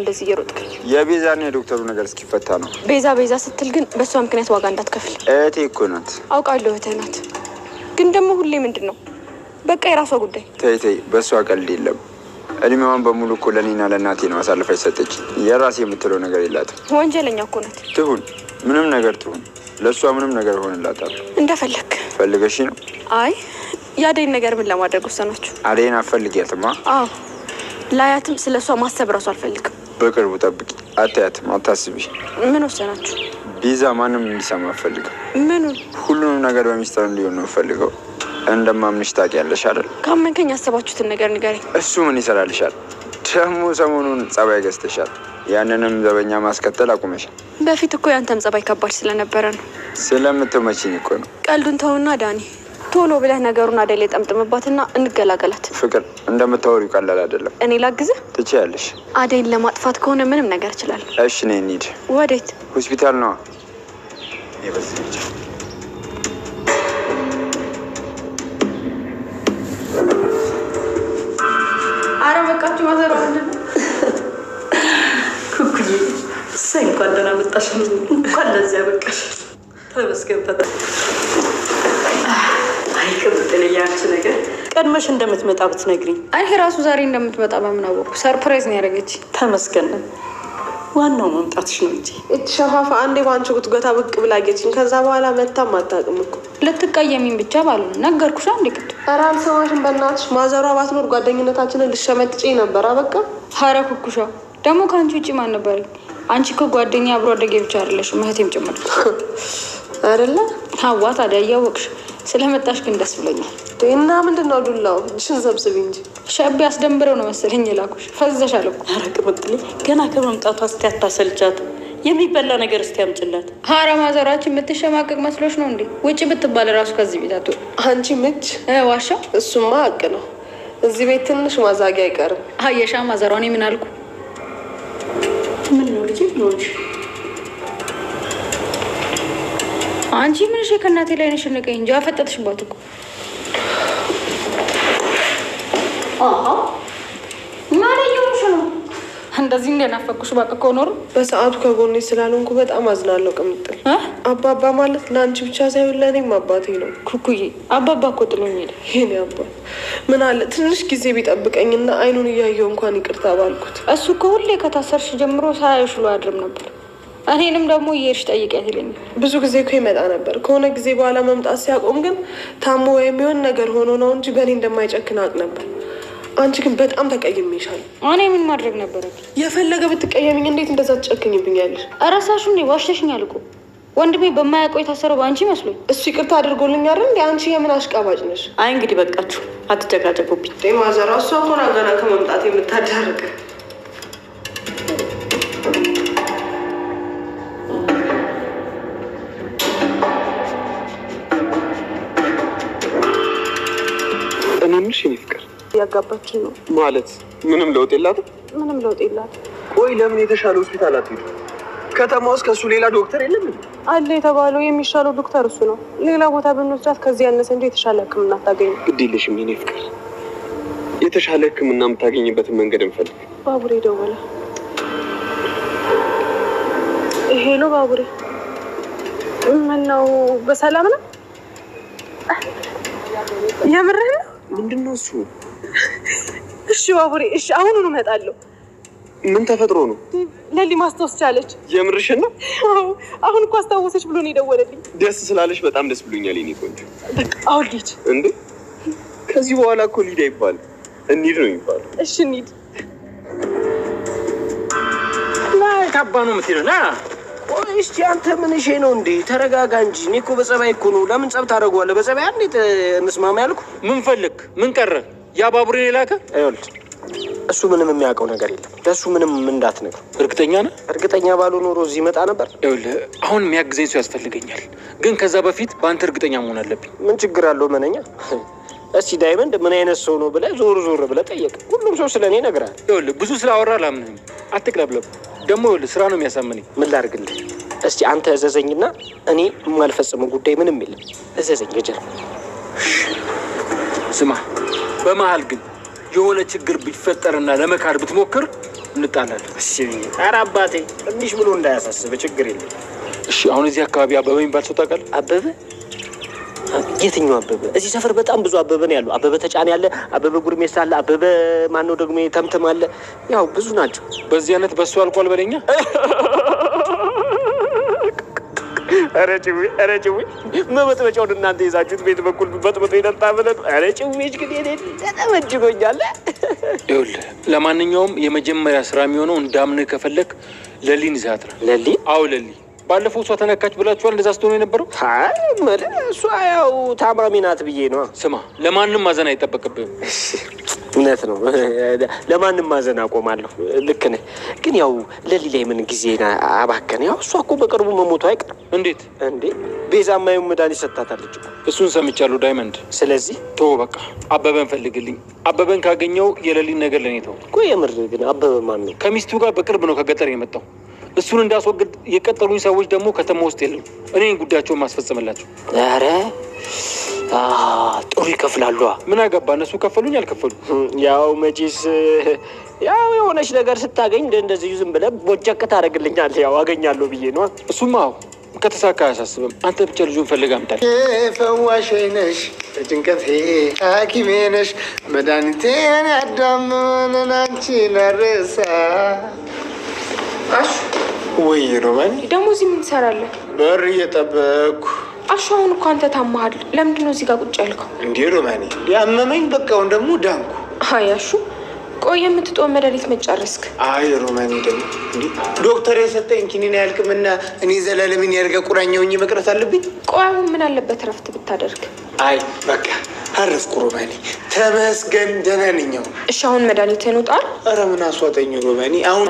እንደዚህ እየሮጥክ የቤዛና የዶክተሩ ነገር እስኪፈታ ነው። ቤዛ ስትል ግን በሷ ምክንያት ዋጋ እንዳትከፍል። እህቴ እኮ ናት። አውቃለሁ እህቴ ናት፣ ግን ደግሞ ሁሌ ምንድነው በቃ የራሷ ጉዳይ። ተይ በሷ ቀልድ የለም። እድሜዋን በሙሉ እኮ ለኔና ለእናቴ ነው አሳልፋ ሰጠች። የራሴ የምትለው ነገር የላትም። ወንጀለኛ እኮ ናት። ትሁን ምንም ነገር ትሁን፣ ለሷ ምንም ነገር ሆንላታል። እንደፈለክ ፈልገሽ ነው? አይ ያደይን ነገር ምን ለማድረግ ወሰናችሁ? አደይን አትፈልጊያትማ? አዎ ላያትም ስለሷ ማሰብ ራሱ አልፈልግም። በቅርቡ ጠብቂ። አታያትም፣ አታስቢ። ምን ወሰናችሁ? ቤዛ ማንም እንዲሰማ አትፈልግም። ምኑን? ሁሉንም ነገር በሚስጥር እንዲሆን ነው ፈልገው። እንደማምንሽ ታውቂያለሽ አይደል? ካመንከኝ ያሰባችሁትን ነገር ንገረኝ። እሱ ምን ይሰራልሻል? ደግሞ ሰሞኑን ጸባይ ገዝተሻል። ያንንም ዘበኛ ማስከተል አቁመሻል። በፊት እኮ ያንተም ጸባይ ከባድ ስለነበረ ነው። ስለምትመችኝ እኮ ነው። ቀልዱን ተውና ዳኒ፣ ቶሎ ብለህ ነገሩን አደይ ላይ ጠምጥምባትና እንገላገላት። ፍቅር እንደምታወሪው ቀላል አይደለም። እኔ ላግዝህ? ትችያለሽ። አደይን ለማጥፋት ከሆነ ምንም ነገር እችላለሁ። እሺ ነይ እንሂድ። ወዴት? ሆስፒታል ነዋ። አረ በቃችሁ ማዘሯ። ምንድን ነው ኩኩዬ? እሰይ እንኳን ደህና መጣሽ። እንኳን ለዚያ በቃሽ። ተመስገን ፈጣሪ። አይ ቅምጥል ያንቺ ነገር ቀድመሽ እንደምትመጣ ብትነግሪኝ። አይ ራሱ ዛሬ እንደምትመጣ በምን አወቅኩ? ሰርፕራይዝ ነው ያደረገች። ተመስገን ነው። ዋናው መምጣትሽ ነው እንጂ እቺ ሸፋፋ አንዴ ባንቺ ጉትጎታ ብቅ ብላጌችን ከዛ በኋላ መታም አታውቅም እኮ። ልትቀየሚኝ ብቻ ባልሆነ ነገርኩሽ። አንዴ ቅድ ኧረ አልሰማሽም በእናትሽ። ማዘሯ ባትኖር ጓደኝነታችንን ልሸመጥጭኝ ነበር። በቃ ኧረ ኩኩሻ ደግሞ ከአንቺ ውጭ ማን ነበረኝ? አንቺ እኮ ጓደኛ አብሮ አደጌ ብቻ አይደለሽም እህቴም ጭምር አይደለ? ሀዋ ታዲያ እያወቅሽ ስለመጣሽ ግን ደስ ብሎኛል። እና ምንድን ነው ዱላው? እጅሽን ሰብስቢ እንጂ። ሸቤ አስደንብረው ነው መሰለኝ የላኩሽ። ፈዘሻል እኮ። ኧረ ቅምጥሌ ገና ከመምጣቷ እስቲ አታሰልቻት። የሚበላ ነገር እስቲ አምጪላት። ኧረ ማዘራችን የምትሸማቀቅ መስሎሽ ነው እንዴ? ውጭ ብትባል ራሱ ከዚህ ቤት አትወጣም። አንቺ ምች ዋሻ። እሱማ ሀቅ ነው። እዚህ ቤት ትንሽ ማዛጊያ አይቀርም። አየሻ ማዘሯ። እኔ ምን አልኩ? ምን ነው ልጅ ሆንሽ? አንቺ ምንሽ ከእናቴ ላይ ነሽ? ንቀኝ እንጂ አፈጠጥሽባት እኮ። ማለኝሽ ነው እንደዚህ እንደናፈኩሽ ባቅ እኮ ኖሮ በሰዓቱ ከጎኔ ስላልሆንኩ በጣም አዝናለሁ ቅምጥል። አባባ ማለት ለአንቺ ብቻ ሳይሆን ለእኔም አባቴ ነው። ኩኩዬ አባባ እኮ ጥሎኝ ሄደ። ይሄኔ አባት ምን አለ ትንሽ ጊዜ ቢጠብቀኝና አይኑን እያየው እንኳን ይቅርታ ባልኩት። እሱ እኮ ሁሌ ከታሰርሽ ጀምሮ ሳያዩሽ ውሎ አያድርም ነበር። እኔንም ደግሞ እየሄድሽ ጠይቂያት ይለኛል። ብዙ ጊዜ እኮ ይመጣ ነበር። ከሆነ ጊዜ በኋላ መምጣት ሲያቆም ግን ታሞ ወይም የሆነ ነገር ሆኖ ነው እንጂ በእኔ እንደማይጨክን አውቅ ነበር። አንቺ ግን በጣም ተቀይሜሻል። እኔ ምን ማድረግ ነበረብኝ? የፈለገ ብትቀየሚኝ እንዴት እንደዛ ትጨክኝብኛለሽ? እረሳሹ እንዴ? ዋሽተሽኛል እኮ ወንድሜ በማያውቀው የታሰረው በአንቺ መስሎኝ። እሱ ይቅርታ አድርጎልኝ አይደል እንዴ? አንቺ የምን አሽቃባጭ ነሽ? አይ እንግዲህ በቃችሁ፣ አትጨቃጨቁብኝ። ማዘሯ እሷ ሆና ገና ከመምጣት የምታዳርቅ እኔ ምንሽ የኔ ፍቅር ያጋባችኝ ነው ማለት ምንም ለውጥ የላትም? ምንም ለውጥ የላትም። ቆይ ለምን የተሻለ ሆስፒታል አትሄዱ? ከተማ ውስጥ ከእሱ ሌላ ዶክተር የለም? አለ የተባለው የሚሻለው ዶክተር እሱ ነው። ሌላ ቦታ ብንወስዳት ከዚህ ያነሰ እንጂ የተሻለ ሕክምና አታገኝ። ግድ የለሽም የኔ ፍቅር፣ የተሻለ ሕክምና የምታገኝበትን መንገድ እንፈልግ። ባቡሬ ደወለ። ሄሎ ባቡሬ፣ ምነው በሰላም ነው? የምርህ ነው? ምንድን ነው እሱ? እሺ ባቡሬ፣ እሺ አሁኑኑ እመጣለሁ። ምን ተፈጥሮ ነው? ለሊ ማስታወስ ቻለች። የምርሽን ነው? አሁን እኮ አስታወሰች ብሎ ነው የደወለልኝ። ደስ ስላለሽ በጣም ደስ ብሎኛል የኔ ቆንጆ። በቃ አሁን ልሂድ። እንዴ ከዚህ በኋላ እኮ ሊድ አይባልም፣ እንሂድ ነው የሚባለው። እሺ እንሂድ። ላይ ካባ ነው የምትሄደው? ና እስቲ አንተ ምን እሺ ነው እንዴ? ተረጋጋ እንጂ። እኔ እኮ በጸባይ እኮ ነው። ለምን ጸብ ታደርገዋለህ? በጸባይ እንዴት እንስማማ ያልኩ። ምን ፈልግ? ምን ቀረ? ያ ባቡሬን የላከ አይወልድ። እሱ ምንም የሚያውቀው ነገር የለም። ለእሱ ምንም እንዳትነግረው። እርግጠኛ ነህ? እርግጠኛ ባልሆን ኖሮ እዚህ መጣ ነበር። ይኸውልህ አሁን የሚያግዘኝ ሰው ያስፈልገኛል፣ ግን ከዛ በፊት በአንተ እርግጠኛ መሆን አለብኝ። ምን ችግር አለው? መነኛ እስቲ ዳይመንድ ምን አይነት ሰው ነው ብለህ ዞር ብለህ ጠየቅ። ሁሉም ሰው ስለኔ ይነግራል። ይኸውልህ ብዙ ስላወራ አላምንህም። አትቅለብለብ። ደግሞ ይኸውልህ ስራ ነው የሚያሳምነኝ። ምን ላድርግልህ? እስቲ አንተ እዘዘኝና እኔ የማልፈጽመው ጉዳይ ምንም የለም። እዘዘኝ ጀር። ስማ፣ በመሀል ግን የሆነ ችግር ቢፈጠርና ለመካድ ብትሞክር እንጣላለን። ኧረ አባቴ ትንሽ ብሎ እንዳያሳስብ ችግር የለም። እሺ አሁን እዚህ አካባቢ አበበ የሚባል ሰው ታውቃለህ? አበበ? የትኛው አበበ? እዚህ ሰፈር በጣም ብዙ አበበ ነው ያለው። አበበ ተጫኔ አለ፣ አበበ ጉርሜሳ አለ፣ አበበ ማነው ደግሞ ተምተም አለ። ያው ብዙ ናቸው። በዚህ አይነት በሱ አልቋል በለኛ። ኧረ ጭዊ መበጥበጫውን እናንተ ይዛችሁት ቤት በኩል በጥበጦ ይጠጣ ብለን። ኧረ ጭዊሽ ግን የኔ ተመጅጎኛል። ይኸውልህ ለማንኛውም የመጀመሪያ ስራ የሚሆነው እንዳምንህ ከፈለክ ለሊን ይዛት ነው። ለሊ? አዎ ለሊ። ባለፈው እሷ ተነካች ብላችኋል። እንደዛ ስትሆኑ የነበረው እሷ ያው ታማሚ ናት ብዬ ነው። ስማ ለማንም ማዘን አይጠበቅብህም። እውነት ነው። ለማንም ማዘን አቆማለሁ። ልክ ነህ። ግን ያው ለሊ ላይ ምን ጊዜ አባከነ? ያው እሷ እኮ በቅርቡ መሞቱ አይቀርም። እንዴት እንዴ? ቤዛ ማየው መድኃኒት ሰጥታታለች። እሱን ሰምቻለሁ ዳይመንድ። ስለዚህ ተወው በቃ አበበን ፈልግልኝ። አበበን ካገኘው የለሊን ነገር ለኔ ተው። እኮ የምር ግን አበበ ማን ነው? ከሚስቱ ጋር በቅርብ ነው ከገጠር የመጣው። እሱን እንዳስወግድ የቀጠሉኝ ሰዎች ደግሞ ከተማ ውስጥ የለም። እኔ ጉዳያቸውን ማስፈጸምላቸው። ኧረ ጥሩ ይከፍላሉ። ምን አገባ? እነሱ ከፈሉኝ አልከፈሉ። ያው መቼስ ያው የሆነች ነገር ስታገኝ እንደዚህ ዝም ብለህ ቦጨቅ ታደርግልኛለህ። ያው አገኛለሁ ብዬ ነው። እሱማ ከተሳካ አያሳስብም። አንተ ብቻ ልጁን ፈልግ አምጣል። ፈዋሽ ነሽ፣ ጭንቀቴ ሐኪሜ ነሽ፣ መድኃኒቴን ያዳመነን አንቺን አረሳ። አሹ ወይ ሮማን ደግሞ እዚህ ምን ትሰራለህ? በር እየጠበቅኩ። አሹ አሁን እኮ አንተ ታመሃል። ለምንድን ነው እዚህ ጋር ቁጭ ያልከው? እንዴ ሮማን ያመመኝ በቃውን ደግሞ ዳንኩ። አይ አሹ ቆይ የምትጦም መድኃኒት መጨረስክ? አይ ሮማን ደግሞ እንዴ ዶክተር የሰጠኝ ኪኒን ያልቅምና እኔ ዘላለምን ያርጋ ቁራኛውኝ መቅረት አለብኝ? ቆይ አሁን ምን አለበት እረፍት ብታደርግ? አይ በቃ አረፍኩ ሮማኒ፣ ተመስገን ደህና ነኝ። እሺ አሁን መድኃኒትህን ውጣል። ኧረ ምን አስዋጠኝ ሮማኒ አሁን።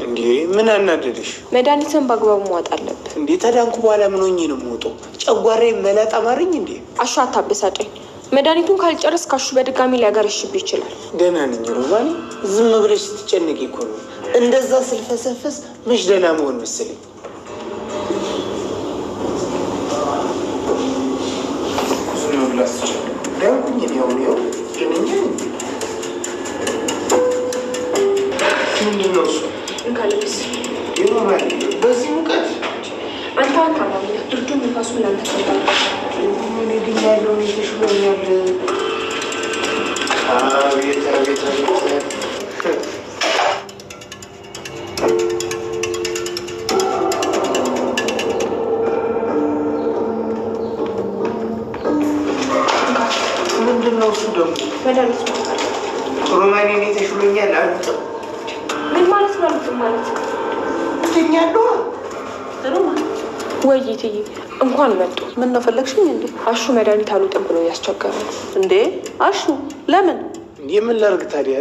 እንዴ ምን አናደደሽ? መድኃኒትህን በአግባቡ መዋጥ አለብህ። እንዴ ተዳንኩ በኋላ ምን ሆኜ ነው የምወጣው? ጨጓሬ መላጥ አማረኝ እንዴ? አሹ አታበሳጨኝ። መድኃኒቱን ካልጨረስ ካሹ በድጋሚ ሊያገረሽብህ ይችላል። ደህና ነኝ ሮማኒ። ዝም ብለሽ ስትጨነቂ እኮ ነው እንደዛ ስልፈሰፈስ። መች ደህና መሆን መሰለኝ። ምንድን ነው እሱ? እንካለብስ በዚህ ሙቀት አንተ ታማሚ ነህ። ብርዱ ንፋሱ ላንተ ተባለ። ምን ድኛለሁ? ተሽሎኛል። አቤት አቤት አቤት። ምንድን ነው እሱ ደግሞ? መድኃኒት ሮማኔ እኔ ተሽሎኛል አልጥም። ምን ማለት ነው? አልጥም ማለት ድኛለሁ። ወይ ትይ እንኳን መጡ። ምን ነው ፈለግሽኝ እንዴ? አሹ መድኃኒት አልውጥም ብሎ እያስቸገረ ነው እንዴ? አሹ ለምን? የምን ላድርግ ታዲያ?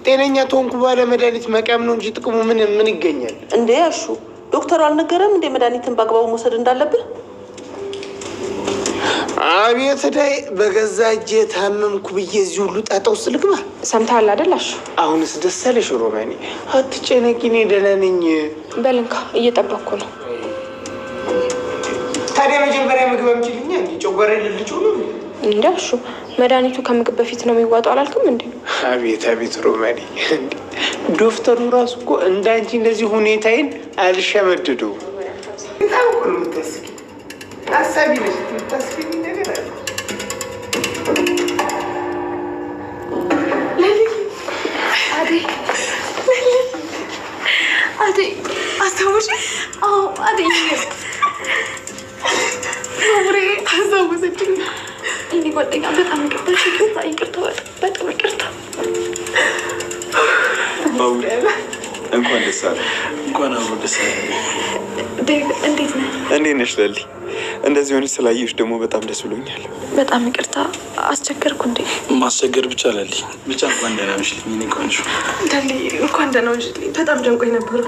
ጤነኛ ተሆንኩ ባለ መድኃኒት መቃም ነው እንጂ ጥቅሙ ምን ይገኛል እንዴ? አሹ ዶክተሩ አልነገረም እንዴ መድኃኒትን በአግባቡ መውሰድ እንዳለብህ? አቤት ዳይ በገዛ እጄ ታመምኩ ብዬ እዚህ ሁሉ ጣጣ ውስጥ ልግባ? ሰምተሃል አይደል? አሹ አሁንስ ደስ አለሽ ሮማኔ? አትጨነቂ፣ እኔ ደህና ነኝ። በልንካ እየጠበቅኩ ነው። ታዲያ መጀመሪያ ምግብ አምጪልኛ። እንዲ ጨጓራ ልልጭ ነው እንዴ? አሹ መድኃኒቱ ከምግብ በፊት ነው የሚዋጣው አላልክም እንዴ? አቤት አቤት ሮማኔ፣ ዶክተሩ ራሱ እኮ እንዳንቺ እንደዚህ ሁኔታዬን አልሸመድደው። በጣም እኮ ነው የምታስቂ። አሳቢ ነሽ፣ የምታስቂ ነገር አለ። አዴ አስታውሽ? አዎ አዴ ኖሬ አስታወሰችኝ። እኔ ጓደኛ በጣም ይቅርታ፣ በጣም ይቅርታ። እንኳን ደስ አለ። እንኳን አብሮ ደስ አለ። እንዴት ነህ? እንዴት ነሽ ለሊ? እንደዚህ ሆነሽ ስላየሁሽ ደግሞ በጣም ደስ ብሎኛል። በጣም ይቅርታ አስቸገርኩ እንዴ? ማስቸገር ብቻ ለሊ፣ ብቻ እንኳን ደህና ነሽ። እኔ ቆንጆ ለሊ እንኳን ደህና ነሽ። በጣም ጨንቆኝ ነበር።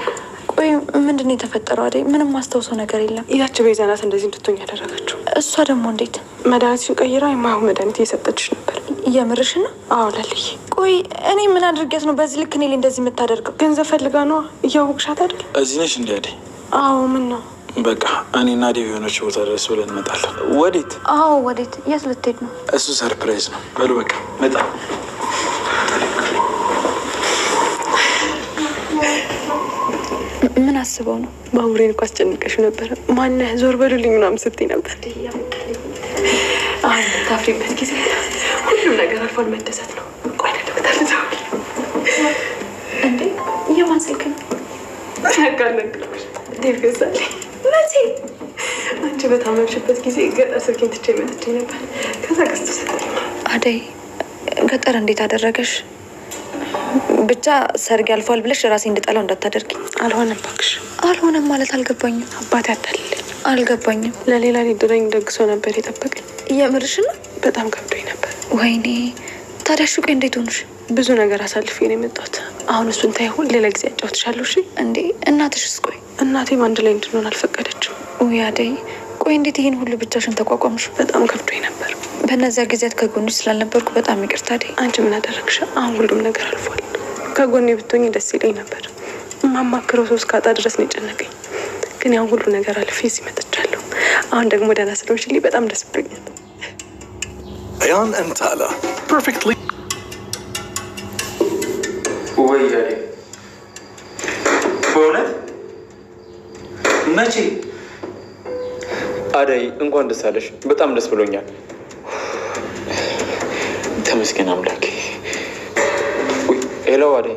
ቆይ ምንድን ነው የተፈጠረው? አደይ ምንም ማስታውሰው ነገር የለም። ያቺ ቤዛ ናት እንደዚህ እንድትሆኝ ያደረገችው። እሷ ደግሞ እንዴት? መድኃኒትሽን ቀይራ የማይሆን መድኃኒት እየሰጠችሽ ነበር። እየምርሽ ነው? አዎ ለልዬ። ቆይ እኔ ምን አድርጌያት ነው በዚህ ልክ እኔ ላይ እንደዚህ የምታደርገው? ገንዘብ ፈልጋ ነዋ። እያወቅሻት አይደል? እዚህ ነሽ እንዲ አደይ? አዎ ምን ነው? በቃ እኔና ዴቭ የሆነች ቦታ ድረስ ብለን እንመጣለን። ወዴት? አዎ ወዴት? የት ልትሄድ ነው? እሱ ሰርፕራይዝ ነው። በሉ በቃ መጣ። ምን አስበው ነው? ባቡሬን እኮ አስጨንቀሽ ነበር። ማነህ ዞር በሉልኝ ምናምን ስትይ ነበር። አሁን ታፍሪበት ጊዜ ሁሉም ነገር አልፏል። መደሰት ነው። ቆይ ለዶክተር ልደውል። እንዴ የማን ስልክ ነው? ያጋለግልኩሽ ዴቭ ገዛልኝ። መቼ? አንቺ በታመምሽበት ጊዜ ገጠር ስልኬን ትቼ መጥቼ ነበር። ከዛ ገዝቶ ሰጠኝ። አደይ ገጠር እንዴት አደረገሽ? ብቻ ሰርግ ያልፏል ብለሽ ራሴ እንድጠላው እንዳታደርጊ። አልሆነም እባክሽ። አልሆነም ማለት አልገባኝም። አባቴ አታለለኝ። አልገባኝም። ለሌላ ሊድረኝ ደግሶ ነበር የጠበቀኝ። የምርሽ ነው? በጣም ከብዶኝ ነበር። ወይኔ ታዲያ ሹቄ እንዴት ሆንሽ? ብዙ ነገር አሳልፌ ነው የመጣሁት። አሁን እሱን ታይሆን ሌላ ጊዜ አጫውትሻለሁ። እሺ? እንዴ እናትሽስ? ቆይ እናቴም አንድ ላይ እንድንሆን አልፈቀደችም። ውይ አደይ ቆይ እንዴት ይህን ሁሉ ብቻሽን ተቋቋምሽ? በጣም ከብዶኝ ነበር። በእነዚያ ጊዜያት ከጎንሽ ስላልነበርኩ በጣም ይቅርታ አደይ። አንቺ ምን አደረግሽ? አሁን ሁሉም ነገር አልፏል። ከጎኔ ብትሆኝ ደስ ይለኝ ነበር። የማማክረው ሰው እስካጣ ድረስ ነው የጨነቀኝ። ግን ያው ሁሉ ነገር አልፌ እዚህ መጥቻለሁ። አሁን ደግሞ ደህና ስለሆንሽልኝ በጣም ደስ ብሎኛል። Ayaan and Tala, perfectly. ወይ አደይ በእውነት መቼ? አደይ እንኳን ደስ አለሽ። በጣም ደስ ብሎኛል። ተመስገን አምላኬ። ሄሎ አደይ።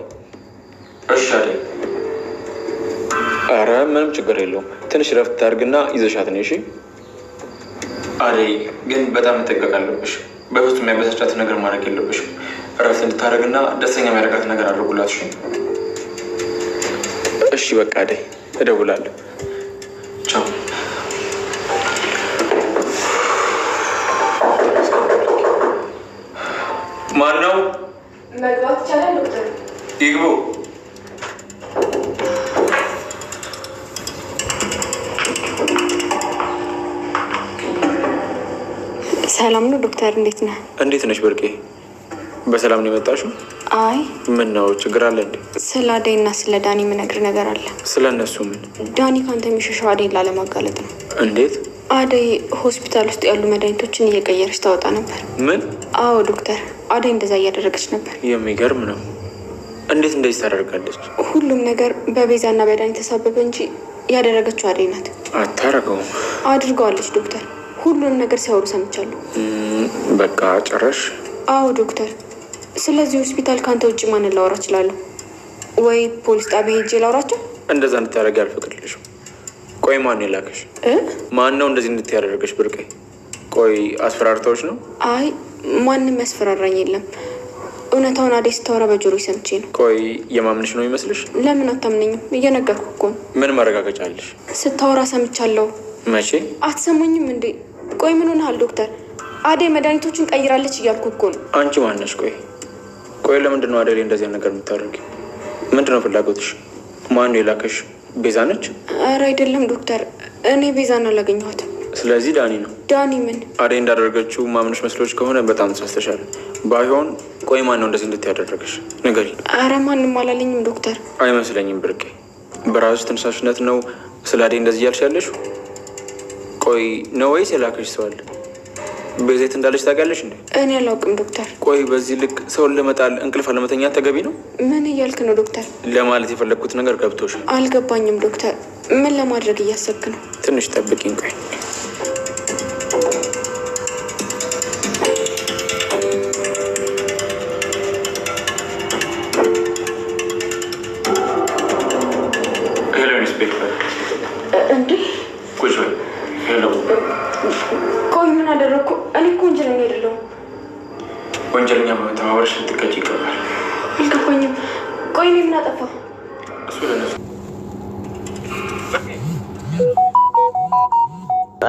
እሺ አደይ። ኧረ ምንም ችግር የለውም። ትንሽ ረፍት ታድርግና ይዘሻት ነይ። እሺ አደይ ግን በጣም መጠንቀቅ አለብሽ። በፍጹም የሚያበሳጫት ነገር ማድረግ የለብሽም። ረፍት እንድታደርግና ደስተኛ የሚያደርጋት ነገር አድርጉላት። እሺ እሺ በቃ አደይ እደውላለሁ። ቻው። ማን ነው? መግባት ይቻላል ዶክተር? ይግቡ። ሰላም ነው ዶክተር? እንዴት ነህ? እንዴት ነሽ ብርቄ? በሰላም ነው የመጣሽው? አይ ምን ነው ችግር አለ እንዴ? ስለ አደይና ስለ ዳኒ የምነግርህ ነገር አለ። ስለ እነሱ ምን? ዳኒ ካንተ የሚሸሸው አደይን ላለማጋለጥ ነው። እንዴት? አደይ ሆስፒታል ውስጥ ያሉ መድኃኒቶችን እየቀየረች ታወጣ ነበር። ምን? አዎ ዶክተር፣ አደይ እንደዛ እያደረገች ነበር። የሚገርም ነው። እንዴት እንደዚህ ታደርጋለች? ሁሉም ነገር በቤዛና በዳኒ ተሳበበ እንጂ ያደረገችው አደይ ናት። አታረገውም። አድርገዋለች ዶክተር። ሁሉንም ነገር ሲያወሩ ሰምቻለሁ። በቃ ጨረሽ? አዎ ዶክተር። ስለዚህ ሆስፒታል ከአንተ ውጭ ማንን ላወራ እችላለሁ? ወይ ፖሊስ ጣቢያ ሄጄ ላውራቸው? እንደዛ እንድታደርጊ አልፈቅድልሽም። ቆይ ማን የላከሽ? ማን ነው እንደዚህ እንድታደርገሽ ብርቄ? ቆይ አስፈራርተውሽ ነው? አይ ማንም ያስፈራራኝ የለም። እውነታውን አደይ ስታወራ በጆሮ ሰምቼ ነው። ቆይ የማምንሽ ነው ይመስልሽ? ለምን አታምነኝም? እየነገርኩህ እኮ ነው። ምን ማረጋገጫ አለሽ? ስታወራ ሰምቻለሁ። መቼ? አትሰሙኝም እንዴ? ቆይ ምን ሆነሃል ዶክተር? አደይ መድኃኒቶችን ቀይራለች እያልኩ እኮ ነው። አንቺ ማነሽ? ቆይ ለምንድን ነው አደይ እንደዚህ ነገር የምታደርጊ? ምንድን ነው ፍላጎትሽ? ማን ነው የላከሽ? ቤዛ ነች? ኧረ አይደለም ዶክተር፣ እኔ ቤዛን አላገኘኋትም። ስለዚህ ዳኒ ነው። ዳኒ ምን? አደይ እንዳደረገችው ማምነሽ መስሎች ከሆነ በጣም ተሳስተሻል። ባይሆን ቆይ ማን ነው እንደዚህ እንድታደረገሽ ንገሪ። ኧረ ማንም አላለኝም ዶክተር። አይመስለኝም ብርቄ፣ በራስሽ ተነሳሽነት ነው ስለ አደይ እንደዚህ እያልሽ ያለሽ። ቆይ ነው ወይስ የላከሽ ሰው አለ? ቤዛት እንዳለች ታውቂያለሽ እንዴ? እኔ አላውቅም ዶክተር። ቆይ በዚህ ልክ ሰውን ለመጣል እንቅልፍ አለመተኛት ተገቢ ነው? ምን እያልክ ነው ዶክተር? ለማለት የፈለግኩት ነገር ገብቶሻል? አልገባኝም ዶክተር። ምን ለማድረግ እያሰብክ ነው? ትንሽ ጠብቂኝ። ቆይ ሄሎ ኢንስፔክተር። እንዴ ቁጭ በይ። ሄሎ። ቆይ ምን አደረግኩ? እኔ እኮ ወንጀለኛ አይደለሁም። ወንጀለኛ በመተባበርሽ ልትቀጭ ይገባል። አልገባኝም። ቆይ እኔ ምን አጠፋ? እሱ ለነሱ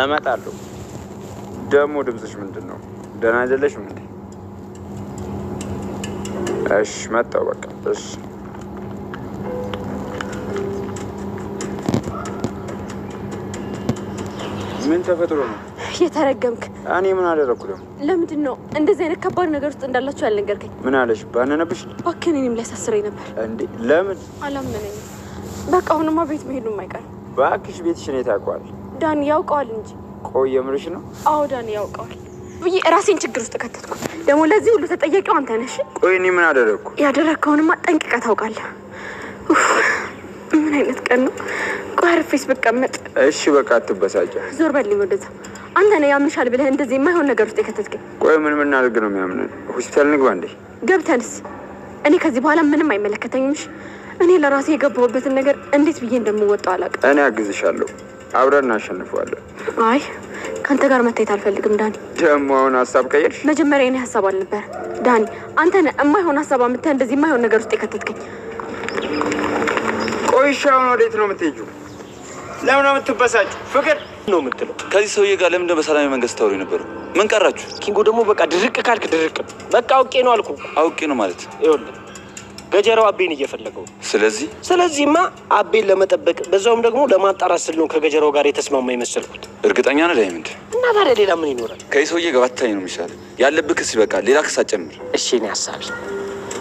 እመጣለሁ። ደግሞ ድምፅሽ ምንድን ነው? ደህና አይደለሽም እንዴ? እሺ መጣሁ። በቃ እሺ። ምን ተፈጥሮ ነው? የተረገምክ። እኔ ምን አደረግኩ ደግሞ? ለምንድን ነው እንደዚህ አይነት ከባድ ነገር ውስጥ እንዳላችሁ ያልነገርከኝ? ምን አለሽ? ባነነብሽ? እባክህን፣ እኔም ሊያሳስረኝ ነበር። እንዴ ለምን? አላመነኝም። በቃ አሁንማ ቤት መሄዱም አይቀርም። እባክሽ ቤትሽን የት ያውቀዋል? ዳኒ ያውቀዋል እንጂ። ቆይ የምርሽ ነው? አዎ ዳኒ ያውቀዋል ብዬ ራሴን ችግር ውስጥ ከተትኩ። ደግሞ ለዚህ ሁሉ ተጠያቂው አንተ ነሽ። ቆይ እኔ ምን አደረግኩ? ያደረግከውንማ ጠንቅቀህ ታውቃለህ። ምን አይነት ቀን ነው? ቆይ አርፌስ ብቀመጥ። እሺ በቃ አትበሳጭ። ዞር በልኝ ወደዛ። አንተ ነህ ያምሻል ብለህ እንደዚህ የማይሆን ነገር ውስጥ የከተትከኝ። ቆይ ምን እናድርግ ነው የሚያምነን? ሆስፒታል እንግባ እንዴ? ገብተንስ? እኔ ከዚህ በኋላ ምንም አይመለከተኝም። እኔ ለራሴ የገባሁበትን ነገር እንዴት ብዬ እንደምወጣው አላውቅም። እኔ አግዝሻለሁ፣ አብረን እናሸንፈዋለን። አይ ከአንተ ጋር መታየት አልፈልግም ዳኒ። ደግሞ አሁን ሀሳብ ቀየርሽ? መጀመሪያ እኔ ሀሳብ አልነበረ ዳኒ። አንተ ነህ የማይሆን ሀሳብ አምጥተህ እንደዚህ የማይሆን ነገር ውስጥ የከተትከኝ። ቆይ እሺ አሁን ወዴት ነው የምትሄጂው? ለምን ነው የምትበሳጩ? ፍቅር ነው የምትለው? ከዚህ ሰውዬ ጋር ለምን በሰላማዊ መንገድ ስታወሩ የነበረው? ምን ቀራችሁ? ኪንጎ ደግሞ በቃ ድርቅ ካልክ ድርቅ። በቃ አውቄ ነው አልኩ። አውቄ ነው ማለት ይኸውልህ ገጀራው አቤን እየፈለገው። ስለዚህማ አቤን ለመጠበቅ በዛውም ደግሞ ለማጣራት ስል ነው ከገጀራው ጋር የተስማማ የመሰልኩት። እርግጠኛ ነህ ዳይመንድ? እና ታዲያ ሌላ ምን ይኖራል? ከዚህ ሰውዬ ጋር ባትታይ ነው የሚሻለው። ያለብህ ክስ ይበቃል፣ ሌላ ክስ አትጨምር። እሺ እኔ ሀሳቢ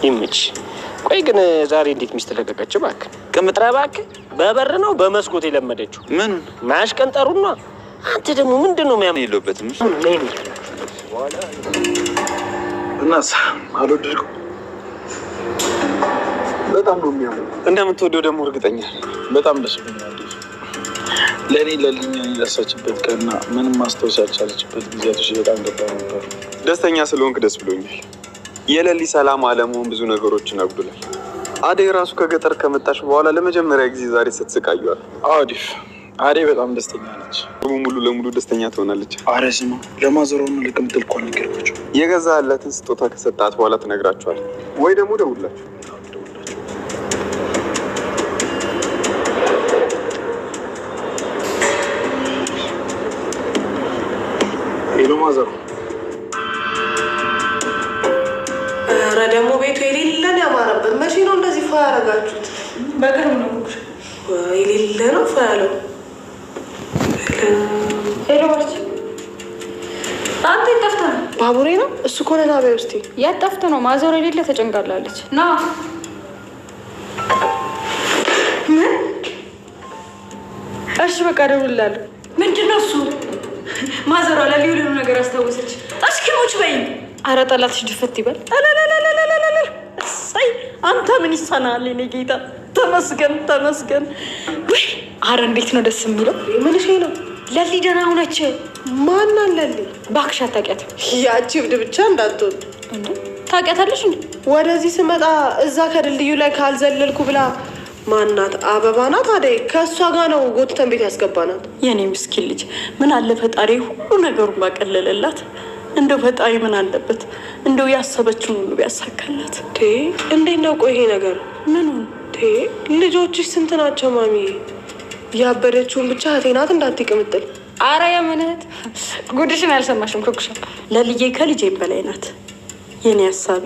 ይመች። ቆይ ግን ዛሬ እንዴት ሚስት ለቀቀች? እባክህ ቅምጥረ እባክህ። በበር ነው በመስኮት የለመደችው። ምን ማሽቀንጠሩና አንተ ደግሞ ምንድን ነው የሚያምን? የለበትም እናስ አልወደድኩም። በጣም ነው የሚያምረው። እንደምትወደው ደግሞ እርግጠኛ በጣም ደስ ብሎኛል። ለእኔ ለልኛ የደረሰችበት ቀንና ምንም ማስታወስ ያልቻለችበት ጊዜያቶች በጣም ገባኝ ነበር። ደስተኛ ስለሆንክ ደስ ብሎኛል። የሌሊ ሰላም አለመሆን ብዙ ነገሮችን አጉድሏል። አደይ ራሱ ከገጠር ከመጣች በኋላ ለመጀመሪያ ጊዜ ዛሬ ስትስቃዩዋል። አዲፍ አደይ በጣም ደስተኛ ነች። ሙሉ ለሙሉ ደስተኛ ትሆናለች። አረ ስማ፣ ለማዘሯም ለቅምጥል እኮ አልነገርኳቸው። የገዛለትን ስጦታ ከሰጣት በኋላ ትነግራቸዋል ወይ ደግሞ ደውላችሁ። ሄሎ ማዘሯ። ኧረ ደግሞ ቤቱ የሌለን ያማረበት። መቼ ነው እንደዚህ ፋ ያደረጋችሁት? በቅርብ ነው። የሌለ ነው ፋ ያለው። ሄሎ ባርች፣ አንተ የጠፍተህ ነው? ባቡሬ ነው እሱ ከሆነ ና በይ ውስጥ ያጠፍተህ ነው። ማዘር የሌለ ተጨንቃላለች። ና ምን? እሺ በቃ እደውልልሃለሁ። ምንድን ነው እሱ? ማዘሯ ለልዩ ልዩ ነገር አስታወሰች። አሽኪሞች በይኝ። አረ ጠላትሽ ድፈት ይበል። እሰይ አንተ ምን ይሳናል? እኔ ጌታ ተመስገን ተመስገን። ወይ አረ እንዴት ነው ደስ የሚለው። ምንሽ ነው? ለሊ ደህና ሆነች። ማናት ለሊ? እባክሽ አታውቂያትም። ያቺ እብድ ብቻ እንዳትሆን። እንዴ ታውቂያታለሽ እንዴ? ወደዚህ ስመጣ እዛ ከድልድዩ ላይ ካልዘለልኩ ብላ ማናት? አበባ ናት። አደይ ከእሷ ጋር ነው ጎትተን ቤት ያስገባናት። የኔ ምስኪን ልጅ ምን አለ ፈጣሪ ሁሉ ነገሩን ባቀለለላት። እንደው ፈጣሪ ምን አለበት እንደው ያሰበችውን ሁሉ ቢያሳካላት። እንዴት ነው ቆይ ይሄ ነገር? ምኑን? ልጆችሽ ስንት ናቸው ማሚ? ያበደችውን ብቻ እህቴ ናት እንዳትይ ቅምጥል። አረ የምን እህት? ጉድሽን አልሰማሽም ኩኩሻ። ለልጄ ከልጄም በላይ ናት። የኔ ሀሳቢ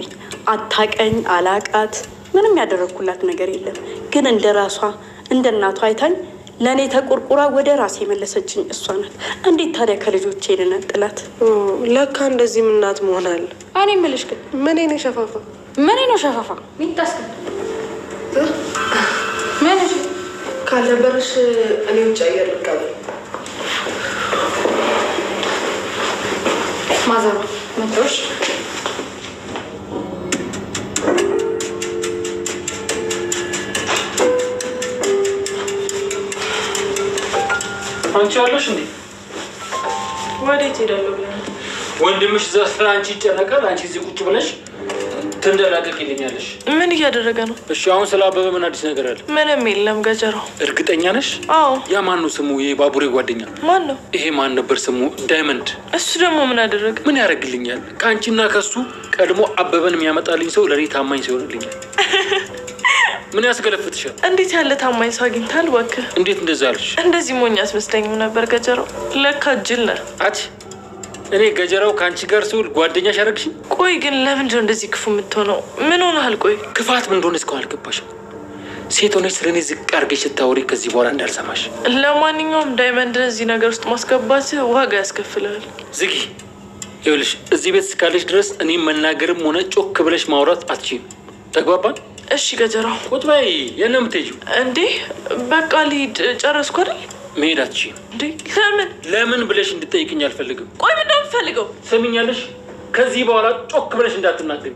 አታቀኝ አላቃት ምንም ያደረግኩላት ነገር የለም። ግን እንደ ራሷ እንደ እናቷ አይታኝ ለእኔ ተቆርቁራ ወደ ራሴ የመለሰችኝ እሷ ናት። እንዴት ታዲያ ከልጆቼ ልነጥላት? ለካ እንደዚህ እናት መሆን አለ። እኔ የምልሽ ግን ምን ነው ሸፋፋ? ምን ነው ሸፋፋ? ሚጣስከ ምን እሺ ካልነበረሽ እኔ ውጭ አየር ልቀበል። ማዘሯ መጥቶሽ አንቺ አለሽ እንዴ? ወዴት ሄዳለሁ ብለህ? ወንድምሽ እዛ ስለ አንቺ ይጨነቃል። አንቺ እዚህ ቁጭ ብለሽ ትንደላቀቅልኛለሽ። ምን እያደረገ ነው? እሺ አሁን ስለ አበበ ምን አዲስ ነገር አለ? ምንም የለም ገጀራው። እርግጠኛ ነሽ? አዎ። ያ ማን ነው ስሙ? ይሄ ባቡሬ ጓደኛ ማን ነው? ይሄ ማን ነበር ስሙ? ዳይመንድ። እሱ ደግሞ ምን አደረገ? ምን ያደርግልኛል? ከአንቺና ከሱ ቀድሞ አበበን የሚያመጣልኝ ሰው ለኔ ታማኝ ሰው ይሆንልኛል። ምን ያስገለፍትሻል? እንዴት ያለ ታማኝ ሰው አግኝታል? እባክህ እንዴት እንደዛ አልሽ? እንደዚህ ሞኝ አስመስለኝም ነበር ገጀራው። ለካ ጅል ነህ። እኔ ገጀራው ከአንቺ ጋር ስውል ጓደኛሽ አደረግሽኝ። ቆይ ግን ለምንድን ነው እንደዚህ ክፉ የምትሆነው? ምን ሆነሃል? ቆይ ክፋት ምን እንደሆነ እስካሁን አልገባሽም። ሴት ሆነሽ ስለኔ ዝቅ አድርገሽ ስታወሪ ከዚህ በኋላ እንዳልሰማሽ። ለማንኛውም ዳይመንድን እዚህ ነገር ውስጥ ማስገባት ዋጋ ያስከፍልሃል። ዝጊ። ይኸውልሽ እዚህ ቤት እስካለሽ ድረስ እኔ መናገርም ሆነ ጮክ ብለሽ ማውራት አትችይም። ተግባባን? እሺ ገጀራው። ቁጭ በይ። የት ነው የምትሄጂው? እንዴ በቃ ልሂድ። ጨረስኩ አይደል? መሄድ አትችይም። እንዴ ለምን ብለሽ እንድጠይቅኝ አልፈልግም። ቆይ ምንድን ነው የምትፈልገው? ሰሚኛለሽ? ከዚህ በኋላ ጮክ ብለሽ እንዳትናገኝ።